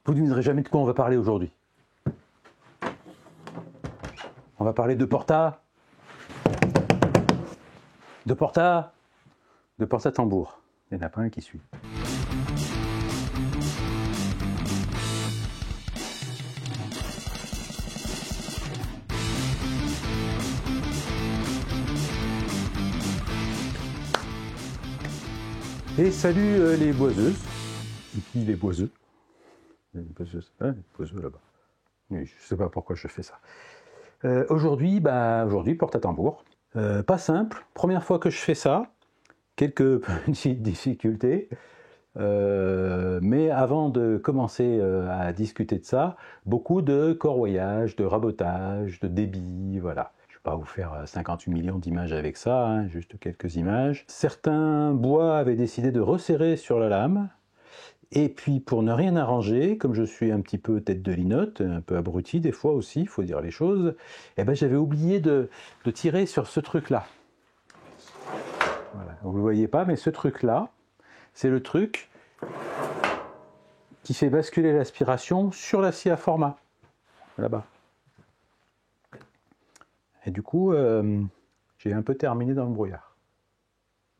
Vous ne devinerez jamais de quoi on va parler aujourd'hui. On va parler de Porta. De Porta. De Porta tambour. Il n'y en a pas un qui suit. Et salut les boiseuses. Et puis les boiseux. Les boiseuses, hein, les boiseux là-bas. Oui, je ne sais pas pourquoi je fais ça. Aujourd'hui, Porta tambour. Pas simple. Première fois que je fais ça. Quelques petites difficultés. Mais avant de commencer à discuter de ça, beaucoup de corroyage, de rabotage, de débit, voilà. Je ne vais pas vous faire 58 millions d'images avec ça, hein, juste quelques images. Certains bois avaient décidé de resserrer sur la lame, et puis pour ne rien arranger, comme je suis un petit peu tête de linotte, un peu abruti des fois aussi, il faut dire les choses, eh ben, j'avais oublié de tirer sur ce truc-là. Voilà. Vous ne le voyez pas, mais ce truc-là, c'est le truc qui fait basculer l'aspiration sur la scie à format, là-bas. Et du coup, j'ai un peu terminé dans le brouillard.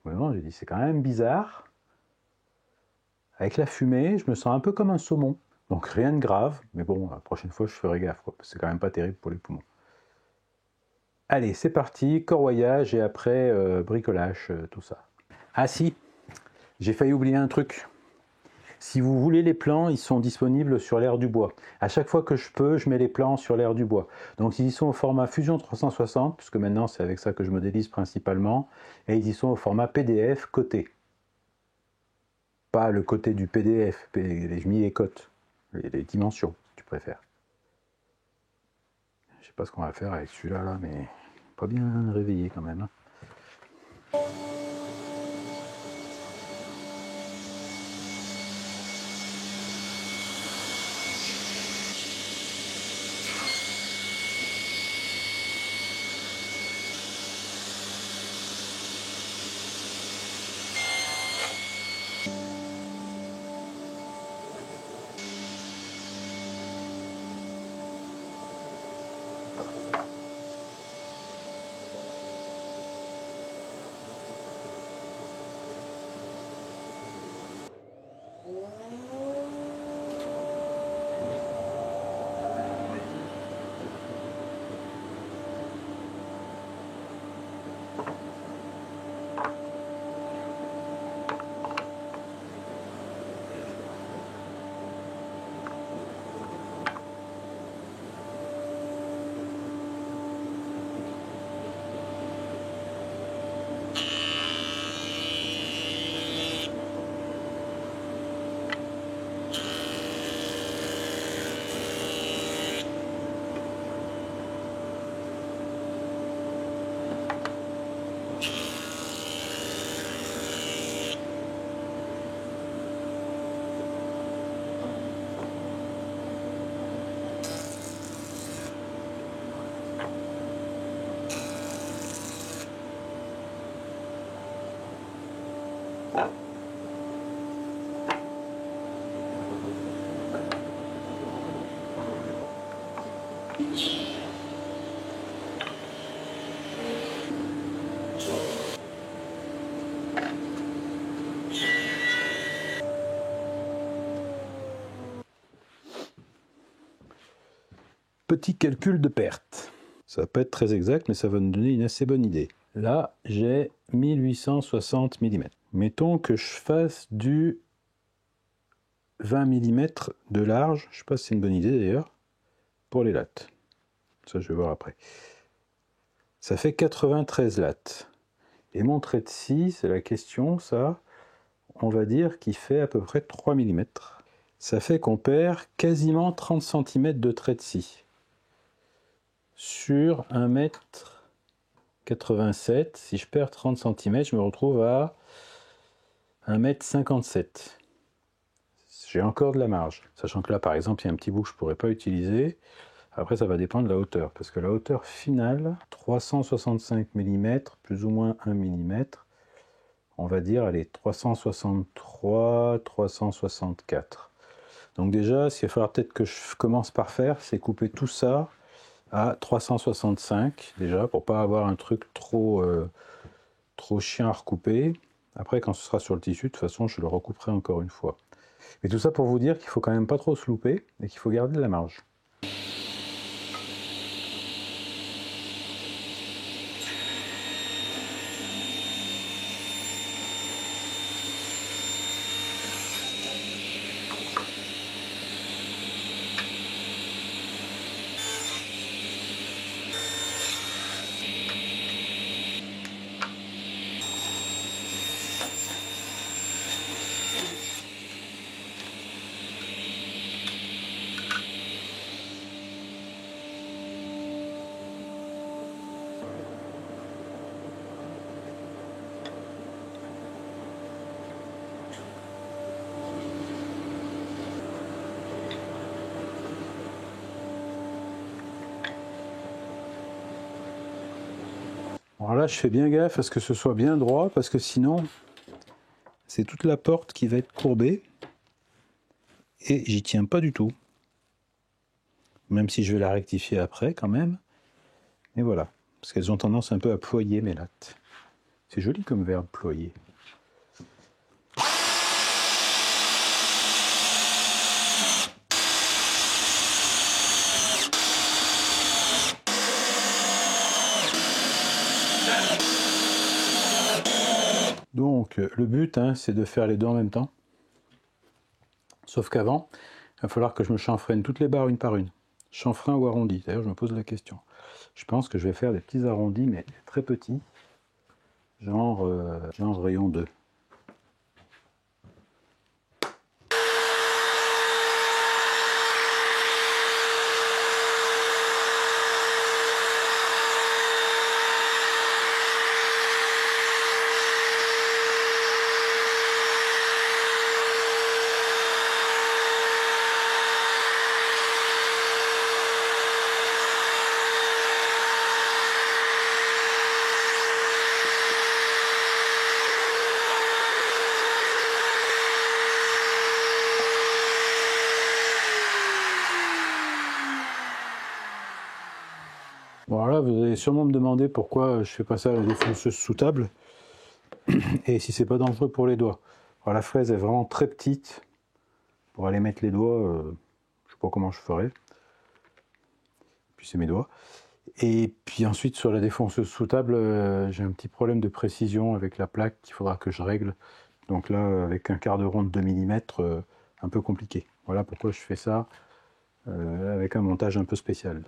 Vraiment, j'ai dit, c'est quand même bizarre. Avec la fumée, je me sens un peu comme un saumon. Donc rien de grave, mais bon, la prochaine fois, je ferai gaffe, quoi, parce que c'est quand même pas terrible pour les poumons. Allez, c'est parti, corroyage et après bricolage, tout ça. Ah si, j'ai failli oublier un truc. Si vous voulez les plans, ils sont disponibles sur l'air du bois. À chaque fois que je peux, je mets les plans sur l'air du bois. Donc ils y sont au format Fusion 360, puisque maintenant c'est avec ça que je modélise principalement, et ils y sont au format PDF côté. Pas le côté du PDF, j'ai mis les cotes, les dimensions, si tu préfères. Je sais pas ce qu'on va faire avec celui-là, là, mais pas bien réveillé quand même. Petit calcul de perte. Ça va pas être très exact, mais ça va nous donner une assez bonne idée. Là, j'ai 1860 mm. Mettons que je fasse du 20 mm de large. Je sais pas si c'est une bonne idée d'ailleurs, pour les lattes. Ça, je vais voir après. Ça fait 93 lattes. Et mon trait de scie, c'est la question, ça, on va dire qu'il fait à peu près 3 mm. Ça fait qu'on perd quasiment 30 cm de trait de scie. Sur 1,87 m, si je perds 30 cm, je me retrouve à 1,57 m. J'ai encore de la marge. Sachant que là, par exemple, il y a un petit bout que je ne pourrais pas utiliser. Après, ça va dépendre de la hauteur. Parce que la hauteur finale, 365 mm, plus ou moins 1 mm, on va dire, allez, 363, 364. Donc déjà, ce qu'il va falloir peut-être que je commence par faire, c'est couper tout ça à 365 déjà, pour pas avoir un truc trop chiant à recouper. Après, quand ce sera sur le tissu, de toute façon, je le recouperai encore une fois. Mais tout ça pour vous dire qu'il faut quand même pas trop se louper et qu'il faut garder de la marge. Alors là, je fais bien gaffe à ce que ce soit bien droit, parce que sinon, c'est toute la porte qui va être courbée, et j'y tiens pas du tout. Même si je vais la rectifier après, quand même. Mais voilà, parce qu'elles ont tendance un peu à ployer, mes lattes. C'est joli comme verbe, ployer. Donc, le but, c'est de faire les deux en même temps. Sauf qu'avant, il va falloir que je me chanfreine toutes les barres une par une. Chanfrein ou arrondi? D'ailleurs, je me pose la question. Je pense que je vais faire des petits arrondis, mais très petits. Genre rayon 2. Bon, alors là, vous allez sûrement me demander pourquoi je fais pas ça à la défonceuse sous table et si c'est pas dangereux pour les doigts. Alors, la fraise est vraiment très petite. Pour aller mettre les doigts, je sais pas comment je ferai. Puis c'est mes doigts. Et puis ensuite, sur la défonceuse sous table, j'ai un petit problème de précision avec la plaque qu'il faudra que je règle. Donc là, avec un quart de rond de 2 mm, un peu compliqué. Voilà pourquoi je fais ça avec un montage un peu spécial.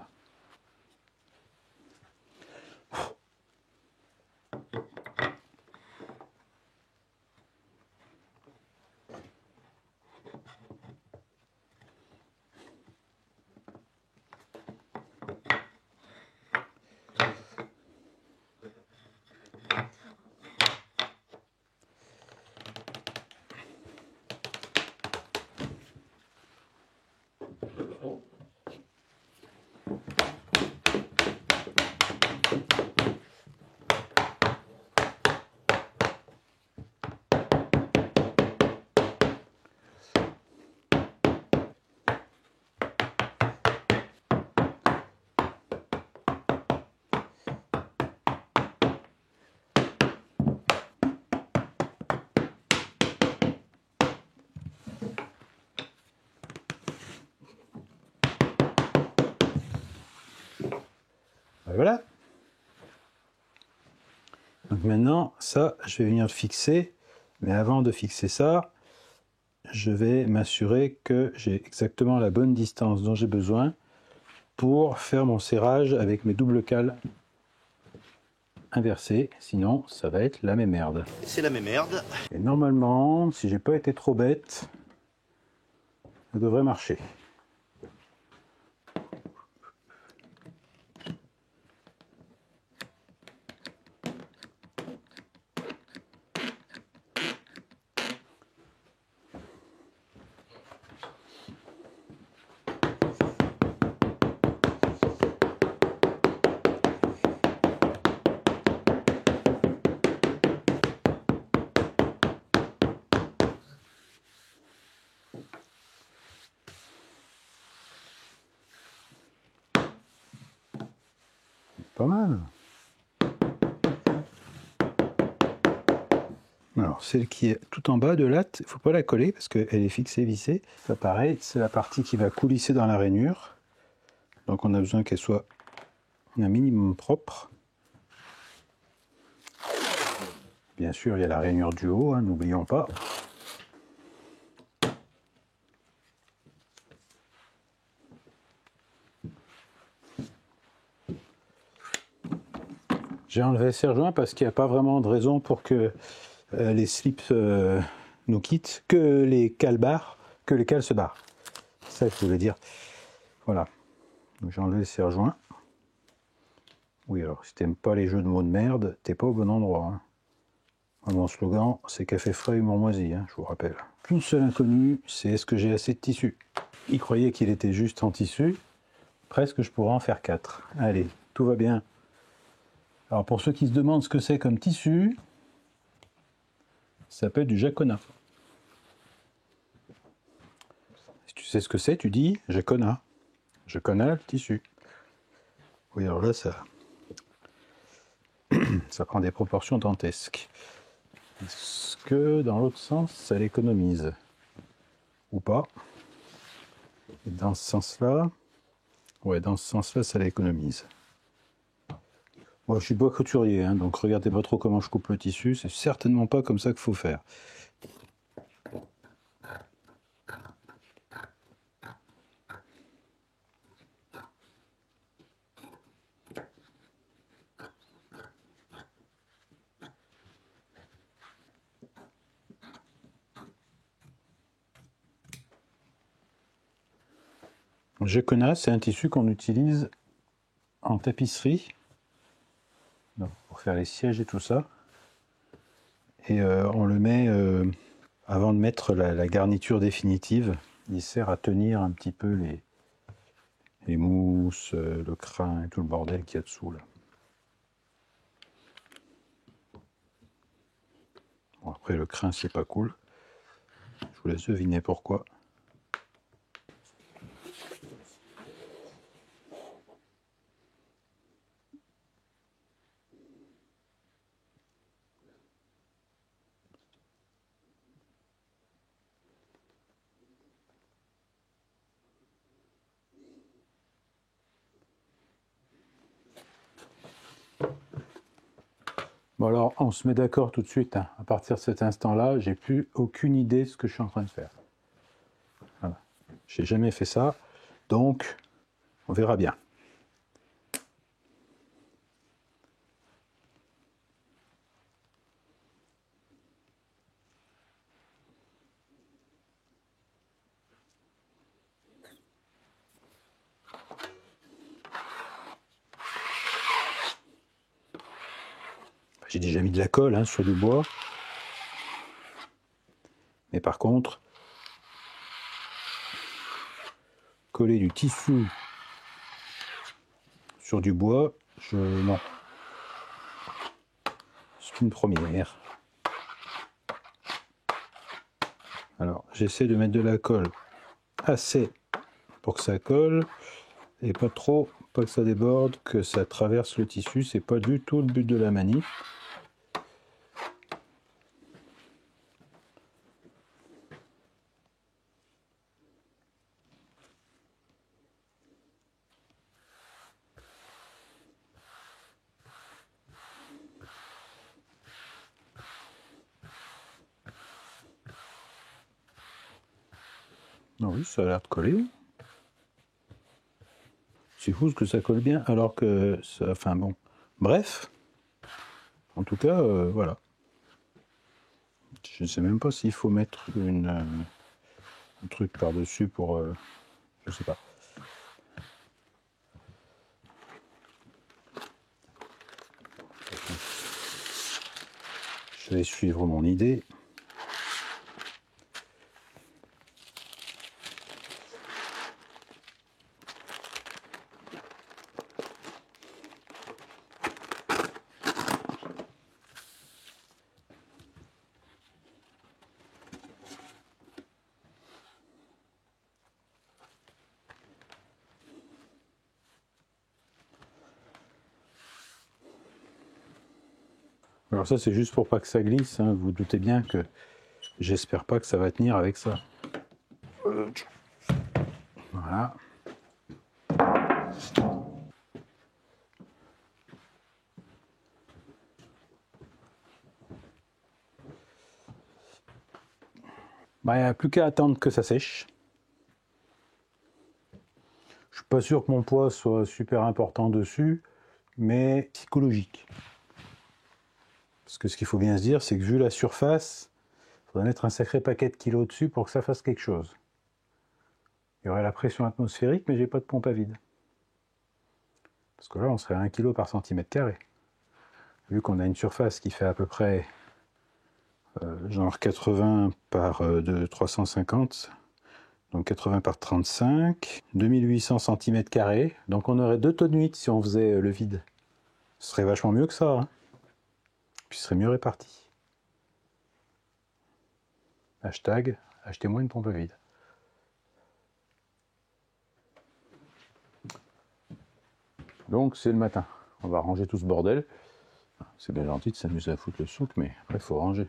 Voilà. Donc maintenant, ça, je vais venir le fixer. Mais avant de fixer ça, je vais m'assurer que j'ai exactement la bonne distance dont j'ai besoin pour faire mon serrage avec mes doubles cales inversées. Sinon, ça va être la même merde. C'est la même merde. Et normalement, si j'ai pas été trop bête, ça devrait marcher. Pas mal. Alors, celle qui est tout en bas de latte, il ne faut pas la coller parce qu'elle est fixée, vissée. Ça, pareil, c'est la partie qui va coulisser dans la rainure. Donc, on a besoin qu'elle soit un minimum propre. Bien sûr, il y a la rainure du haut, hein, n'oublions pas. J'ai enlevé le serre-joint parce qu'il n'y a pas vraiment de raison pour que les slips nous quittent, que les cales se barrent. C'est ça que je voulais dire. Voilà. J'ai enlevé le serre-joint. Oui, alors si t'aimes pas les jeux de mots de merde, t'es pas au bon endroit. Hein. Mon slogan, c'est café frais, humour moisi, hein, je vous rappelle. Qu'une seule inconnue, c'est est-ce que j'ai assez de tissu? Il croyait qu'il était juste en tissu. Presque, je pourrais en faire 4. Allez, tout va bien. Alors pour ceux qui se demandent ce que c'est comme tissu, ça s'appelle du jacona. Si tu sais ce que c'est, tu dis jacona. Jacona, le tissu. Oui, alors là, ça prend des proportions dantesques. Est-ce que dans l'autre sens, ça l'économise? Ou pas? Et dans ce sens-là, ouais, dans ce sens-là, ça l'économise. Moi, je suis pas couturier, hein, donc regardez pas trop comment je coupe le tissu. C'est certainement pas comme ça qu'il faut faire. Le jacona, c'est un tissu qu'on utilise en tapisserie, donc pour faire les sièges et tout ça. Et on le met avant de mettre la garniture définitive. Il sert à tenir un petit peu les mousses, le crin et tout le bordel qu'il y a dessous là. Bon, après le crin c'est pas cool. Je vous laisse deviner pourquoi. Bon alors, on se met d'accord tout de suite. Hein. À partir de cet instant-là, j'ai plus aucune idée de ce que je suis en train de faire. Voilà. J'ai jamais fait ça, donc on verra bien. J'ai déjà mis de la colle hein, sur du bois. Mais par contre, coller du tissu sur du bois, non. C'est une première. Alors, j'essaie de mettre de la colle assez pour que ça colle et pas trop, pas que ça déborde, que ça traverse le tissu. C'est pas du tout le but de la manip. Ah oui, ça a l'air de coller. C'est fou que ça colle bien alors que ça. Enfin bon. Bref. En tout cas, voilà. Je ne sais même pas s'il faut mettre un truc par-dessus pour. Je sais pas. Je vais suivre mon idée. Alors ça c'est juste pour pas que ça glisse, hein. Vous doutez bien que j'espère pas que ça va tenir avec ça. Voilà. Bah, il n'y a plus qu'à attendre que ça sèche. Je suis pas sûr que mon poids soit super important dessus, mais psychologique. Parce que ce qu'il faut bien se dire, c'est que vu la surface, il faudrait mettre un sacré paquet de kilos dessus pour que ça fasse quelque chose. Il y aurait la pression atmosphérique, mais j'ai pas de pompe à vide. Parce que là, on serait à 1 kg par centimètre carré. Vu qu'on a une surface qui fait à peu près genre 80 par 350, donc 80 par 35, 2800 cm², donc on aurait 2 tonnes 8 si on faisait le vide. Ce serait vachement mieux que ça, hein. Puis ce serait mieux réparti. Hashtag, achetez-moi une pompe à vide. Donc c'est le matin, on va ranger tout ce bordel. C'est bien gentil de s'amuser à foutre le souk, mais après il faut ranger.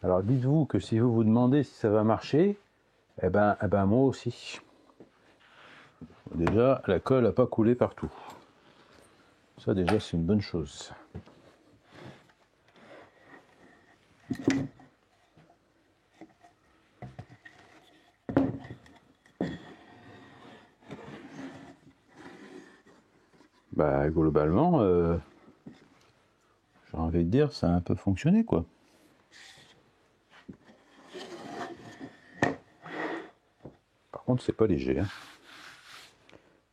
Alors dites-vous que si vous vous demandez si ça va marcher, eh ben moi aussi. Déjà, la colle n'a pas coulé partout. Ça déjà c'est une bonne chose. Bah globalement, j'ai envie de dire, ça a un peu fonctionné quoi. Par contre, c'est pas léger, hein.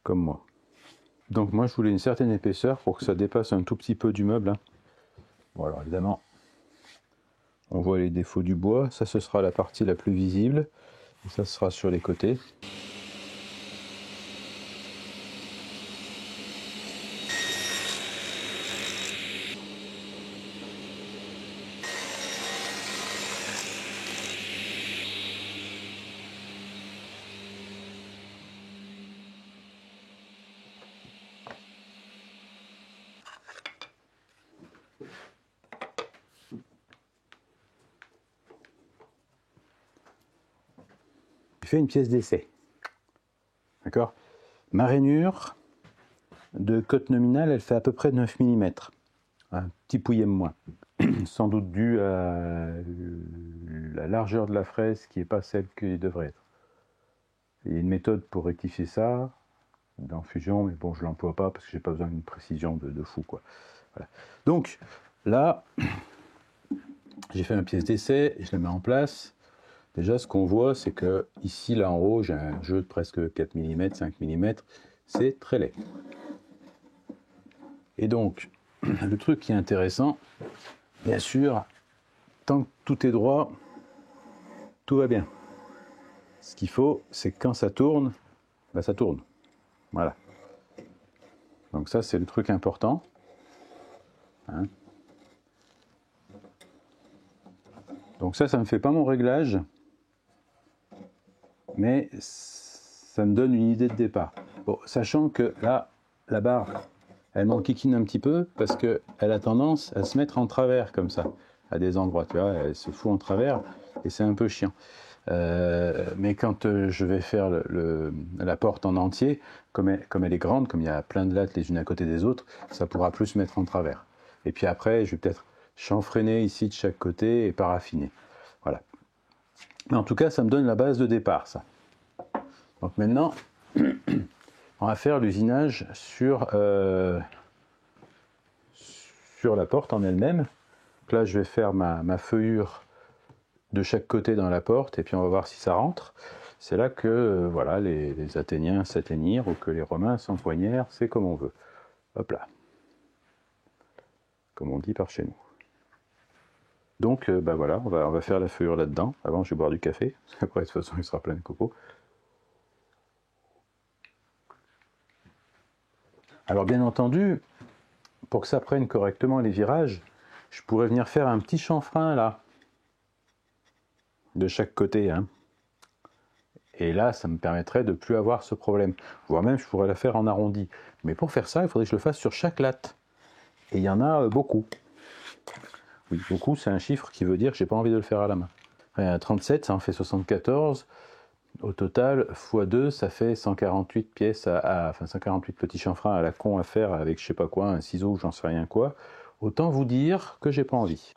Comme moi. Donc moi, je voulais une certaine épaisseur pour que ça dépasse un tout petit peu du meuble, hein. Bon, alors évidemment, on voit les défauts du bois. Ça, ce sera la partie la plus visible. Et ça sera sur les côtés. J'ai fait une pièce d'essai. D'accord. Ma rainure de cote nominale, elle fait à peu près 9 mm. Un petit pouillème moins. Sans doute dû à la largeur de la fraise qui n'est pas celle qu'il devrait être. Il y a une méthode pour rectifier ça dans Fusion, mais bon, je ne l'emploie pas parce que j'ai pas besoin d'une précision de fou, quoi. Voilà. Donc là, j'ai fait ma pièce d'essai, je la mets en place. Déjà, ce qu'on voit, c'est que ici, là en haut, j'ai un jeu de presque 4 mm, 5 mm. C'est très laid. Et donc, le truc qui est intéressant, bien sûr, tant que tout est droit, tout va bien. Ce qu'il faut, c'est que quand ça tourne, ben ça tourne. Voilà. Donc ça, c'est le truc important. Hein. Donc ça ne me fait pas mon réglage, mais ça me donne une idée de départ. Bon, sachant que là, la barre, elle m'enquiquine un petit peu parce qu'elle a tendance à se mettre en travers comme ça, à des endroits. Tu vois, elle se fout en travers et c'est un peu chiant. Mais quand je vais faire la porte en entier, comme elle est grande, comme il y a plein de lattes les unes à côté des autres, ça pourra plus se mettre en travers. Et puis après, je vais peut-être chanfreiner ici de chaque côté et paraffiner. Voilà. Mais en tout cas, ça me donne la base de départ, ça. Donc maintenant, on va faire l'usinage sur la porte en elle-même. Donc là, je vais faire ma feuillure de chaque côté dans la porte, et puis on va voir si ça rentre. C'est là que voilà, les Athéniens s'atteignirent, ou que les Romains s'empoignèrent, c'est comme on veut. Hop là. Comme on dit par chez nous. Donc, bah voilà, on va faire la feuillure là-dedans. Avant, je vais boire du café. Après, de toute façon, il sera plein de coco. Alors, bien entendu, pour que ça prenne correctement les virages, je pourrais venir faire un petit chanfrein, là, de chaque côté, hein. Et là, ça me permettrait de ne plus avoir ce problème. Voire même, je pourrais la faire en arrondi. Mais pour faire ça, il faudrait que je le fasse sur chaque latte. Et il y en a beaucoup. Oui, beaucoup, c'est un chiffre qui veut dire que j'ai pas envie de le faire à la main. 37, ça en fait 74. Au total, x2, ça fait 148 pièces, enfin 148 petits chanfreins à la con à faire avec je sais pas quoi, un ciseau, j'en sais rien quoi. Autant vous dire que j'ai pas envie.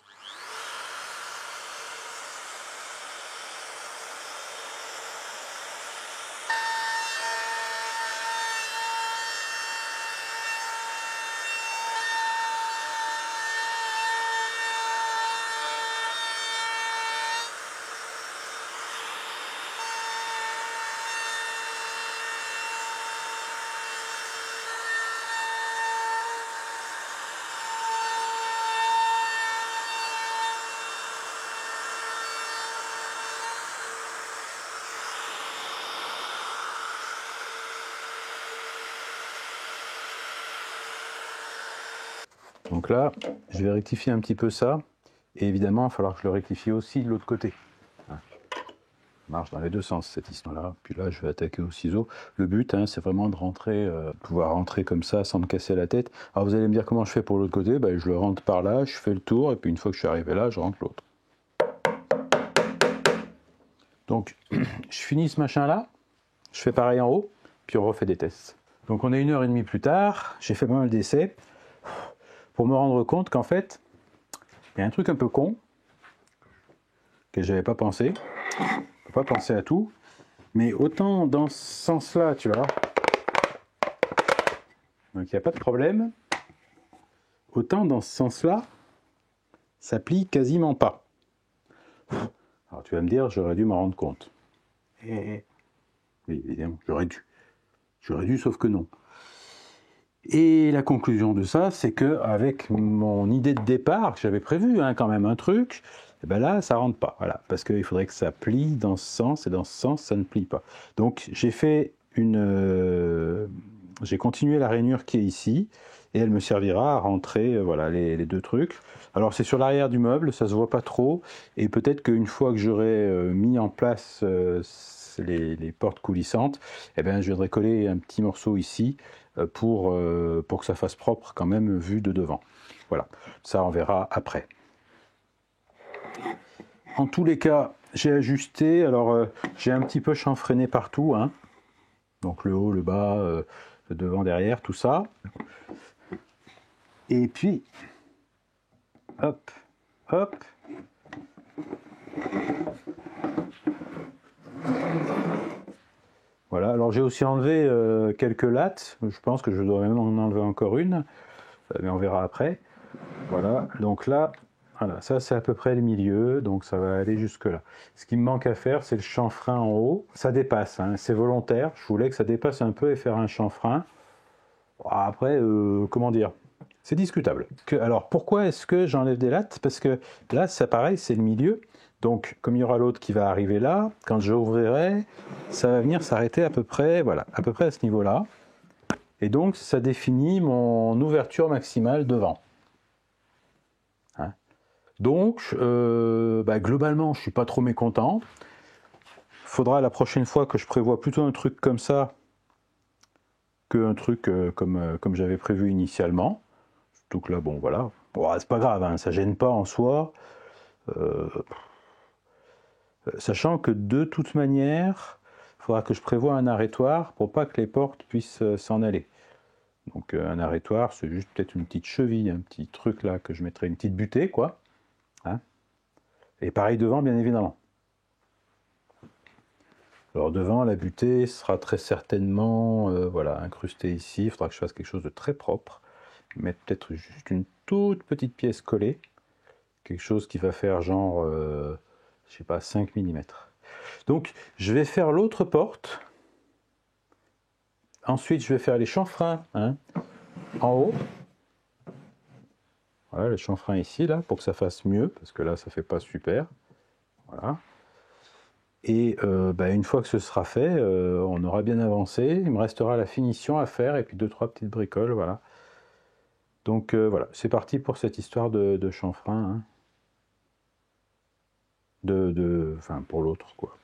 Donc là, je vais rectifier un petit peu ça. Et évidemment, il va falloir que je le rectifie aussi de l'autre côté. Ça marche dans les deux sens, cette histoire-là. Puis là, je vais attaquer au ciseau. Le but, hein, c'est vraiment de rentrer, pouvoir rentrer comme ça sans me casser la tête. Alors vous allez me dire comment je fais pour l'autre côté. Ben, je le rentre par là, je fais le tour, et puis une fois que je suis arrivé là, je rentre l'autre. Donc, je finis ce machin-là, je fais pareil en haut, puis on refait des tests. Donc on est 1h30 plus tard, j'ai fait pas mal d'essais, pour me rendre compte qu'en fait, il y a un truc un peu con, que j'avais pas pensé. On peut pas penser à tout, mais autant dans ce sens-là, tu vois, donc il n'y a pas de problème, autant dans ce sens-là, ça plie quasiment pas. Alors tu vas me dire, j'aurais dû m'en rendre compte. Oui, évidemment, j'aurais dû, sauf que non. Et la conclusion de ça, c'est que avec mon idée de départ, que j'avais prévu hein, quand même un truc, et ben là, ça rentre pas. Voilà, parce qu'il faudrait que ça plie dans ce sens, et dans ce sens, ça ne plie pas. Donc j'ai fait j'ai continué la rainure qui est ici, et elle me servira à rentrer voilà, les deux trucs. Alors c'est sur l'arrière du meuble, ça se voit pas trop, et peut-être qu'une fois que j'aurai mis en place les portes coulissantes, eh ben, je viendrai coller un petit morceau ici, pour que ça fasse propre quand même vu de devant. Voilà, ça on verra après. En tous les cas, j'ai ajusté, alors j'ai un petit peu chanfreiné partout, hein. Donc le haut, le bas, le devant, derrière, tout ça. Et puis, hop, hop. Voilà, alors j'ai aussi enlevé quelques lattes, je pense que je dois même en enlever encore une, mais on verra après. Voilà, donc là, voilà, ça c'est à peu près le milieu, donc ça va aller jusque là. Ce qui me manque à faire, c'est le chanfrein en haut. Ça dépasse, hein, c'est volontaire, je voulais que ça dépasse un peu et faire un chanfrein. Après, comment dire, c'est discutable. Alors pourquoi est-ce que j'enlève des lattes? Parce que là, c'est pareil, c'est le milieu. Donc, comme il y aura l'autre qui va arriver là, quand j'ouvrirai, ça va venir s'arrêter à peu près, voilà, à peu près à ce niveau-là. Et donc, ça définit mon ouverture maximale devant. Hein. Donc, globalement, je ne suis pas trop mécontent. Faudra la prochaine fois que je prévois plutôt un truc comme ça qu'un truc comme j'avais prévu initialement. Donc là, bon, voilà. Bon, c'est pas grave, hein, ça gêne pas en soi. Sachant que de toute manière, il faudra que je prévoie un arrêtoir pour pas que les portes puissent s'en aller. Donc un arrêtoir, c'est juste peut-être une petite cheville, un petit truc là que je mettrai, une petite butée, quoi. Hein. Et pareil devant, bien évidemment. Alors devant, la butée sera très certainement voilà, incrustée ici. Il faudra que je fasse quelque chose de très propre. Mettre peut-être juste une toute petite pièce collée. Quelque chose qui va faire genre, je sais pas, 5 mm. Donc je vais faire l'autre porte. Ensuite, je vais faire les chanfreins en haut. Voilà, les chanfreins ici, là, pour que ça fasse mieux, parce que là, ça fait pas super. Voilà. Et une fois que ce sera fait, on aura bien avancé. Il me restera la finition à faire et puis 2-3 petites bricoles, voilà. Donc voilà, c'est parti pour cette histoire de chanfrein. Enfin, pour l'autre, quoi.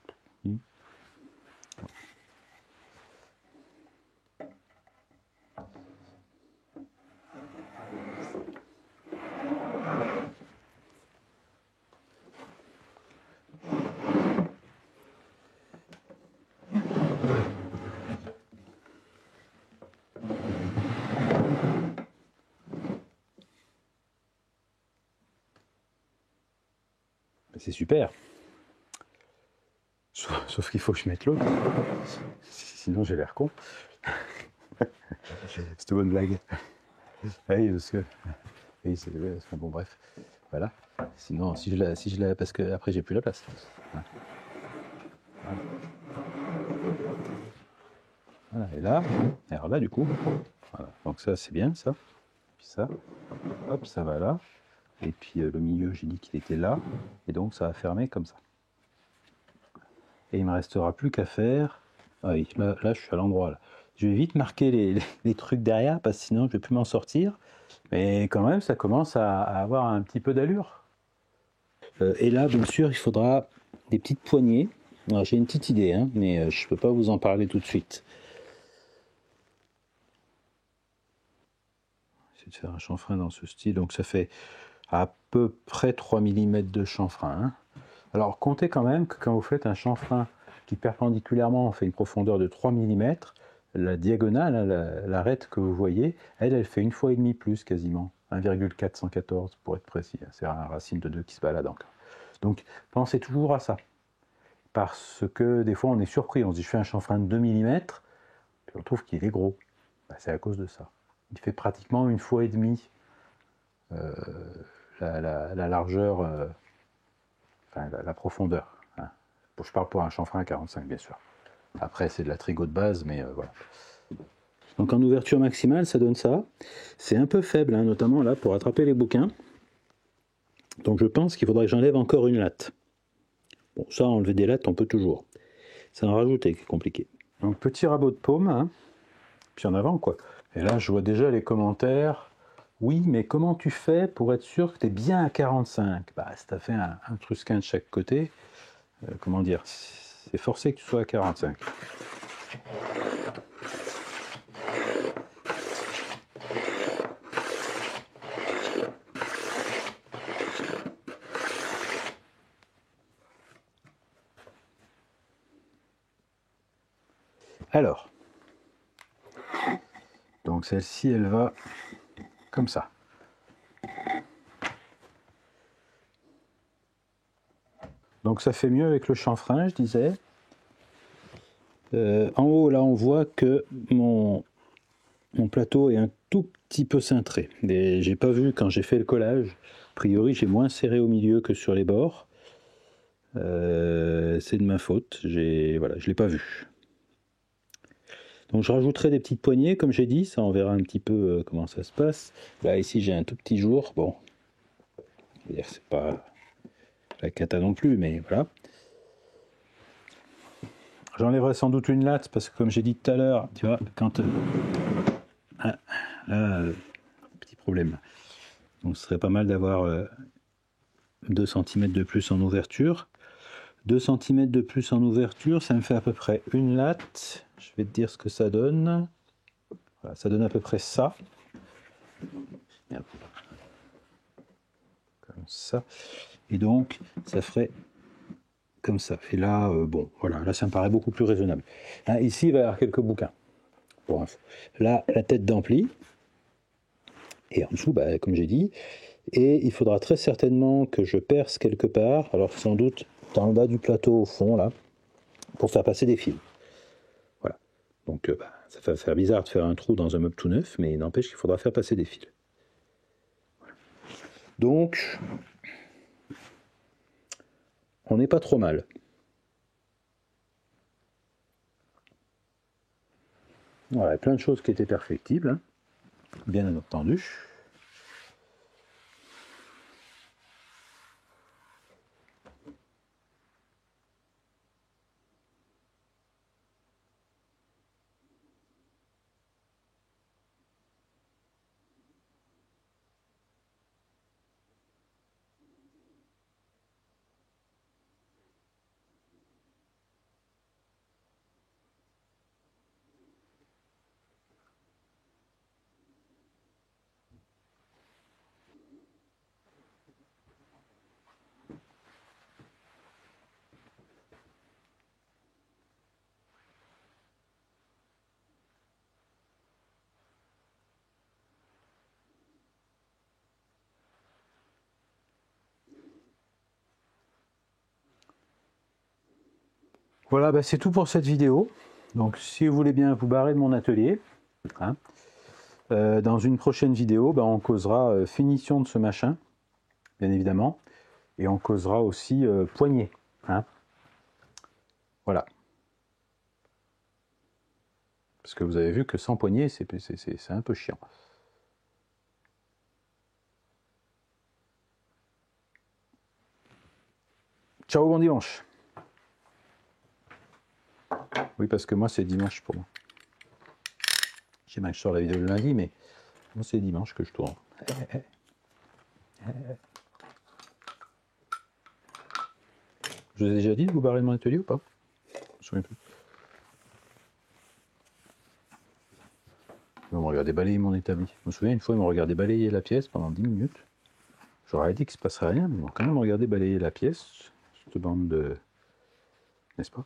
C'est super. Sauf qu'il faut que je mette l'autre. Sinon, j'ai l'air con. C'est une bonne blague. Oui, parce que... Oui, bon, bref. Voilà. Sinon, si je la... Parce que après, j'ai plus la place. Voilà. Et là, alors là, du coup, voilà. Donc ça, c'est bien, ça. Puis ça, hop, ça va là. Et puis le milieu, j'ai dit qu'il était là. Et donc, ça va fermer comme ça. Et il me restera plus qu'à faire... Ah oui, là, je suis à l'endroit, là. Je vais vite marquer les trucs derrière, parce que sinon, je vais plus m'en sortir. Mais quand même, ça commence à avoir un petit peu d'allure. Et là, bien sûr, il faudra des petites poignées. Alors, j'ai une petite idée, hein, mais je ne peux pas vous en parler tout de suite. C'est de faire un chanfrein dans ce style. Donc, ça fait à peu près 3 mm de chanfrein. Hein. Alors, comptez quand même que quand vous faites un chanfrein qui perpendiculairement fait une profondeur de 3 mm, la diagonale, l'arête que vous voyez, elle fait 1,5 fois plus quasiment. 1,414 pour être précis. C'est un racine de 2 qui se balade encore. Donc, pensez toujours à ça. Parce que des fois, on est surpris. On se dit, je fais un chanfrein de 2 mm, puis on trouve qu'il est gros. C'est à cause de ça. Il fait pratiquement 1,5 fois la largeur, enfin la profondeur. Hein. Je parle pour un chanfrein à 45, bien sûr. Après, c'est de la trigo de base, mais voilà. Donc en ouverture maximale, ça donne ça. C'est un peu faible, hein, notamment là, pour attraper les bouquins. Donc je pense qu'il faudrait que j'enlève encore une latte. Bon, ça, enlever des lattes, on peut toujours. C'est en rajouter qui est compliqué. Donc petit rabot de paume, hein, puis en avant, quoi. Et là, je vois déjà les commentaires. Oui, mais comment tu fais pour être sûr que tu es bien à 45 ? Bah, si tu as fait un trusquin de chaque côté, comment dire, c'est forcé que tu sois à 45. Alors, donc celle-ci, elle va comme ça. Donc ça fait mieux avec le chanfrein, je disais. En haut, là, on voit que mon plateau est un tout petit peu cintré. J'ai pas vu quand j'ai fait le collage. A priori, j'ai moins serré au milieu que sur les bords. C'est de ma faute. Voilà, je l'ai pas vu. Donc je rajouterai des petites poignées, comme j'ai dit, ça on verra un petit peu comment ça se passe. Là ici j'ai un tout petit jour, bon, c'est pas la cata non plus, mais voilà. J'enlèverai sans doute une latte parce que comme j'ai dit tout à l'heure, tu vois, quand là, petit problème. Donc ce serait pas mal d'avoir 2 cm de plus en ouverture. 2 cm de plus en ouverture, ça me fait à peu près une latte. Je vais te dire ce que ça donne. Voilà, ça donne à peu près ça. Comme ça. Et donc, ça ferait comme ça. Et là, bon, voilà, là, ça me paraît beaucoup plus raisonnable. Hein, ici, il va y avoir quelques bouquins. Pour info. Là, la tête d'ampli. Et en dessous, bah, comme j'ai dit. Et il faudra très certainement que je perce quelque part. Alors, sans doute, dans le bas du plateau, au fond, là. pour faire passer des fils. Voilà. Donc ça va faire bizarre de faire un trou dans un meuble tout neuf, mais il n'empêche qu'il faudra faire passer des fils. Voilà. Donc, on n'est pas trop mal. Voilà, il y a plein de choses qui étaient perfectibles, hein, bien entendu. Voilà, bah c'est tout pour cette vidéo. Donc si vous voulez bien vous barrer de mon atelier, hein, dans une prochaine vidéo, bah, on causera finition de ce machin, bien évidemment, et on causera aussi poignée. Hein. Voilà. Parce que vous avez vu que sans poignée, c'est un peu chiant. Ciao, bon dimanche. Oui, parce que moi, c'est dimanche pour moi. Je sais bien que je sors la vidéo le lundi, mais moi, c'est dimanche que je tourne. Je vous ai déjà dit de vous barrer de mon atelier ou pas? Je me souviens plus. Ils m'ont regardé balayer mon établi. Je me souviens, une fois, ils m'ont regardé balayer la pièce pendant 10 minutes. J'aurais dit qu'il ne se passerait rien, mais ils m'ont quand même regardé balayer la pièce. Cette bande de... N'est-ce pas?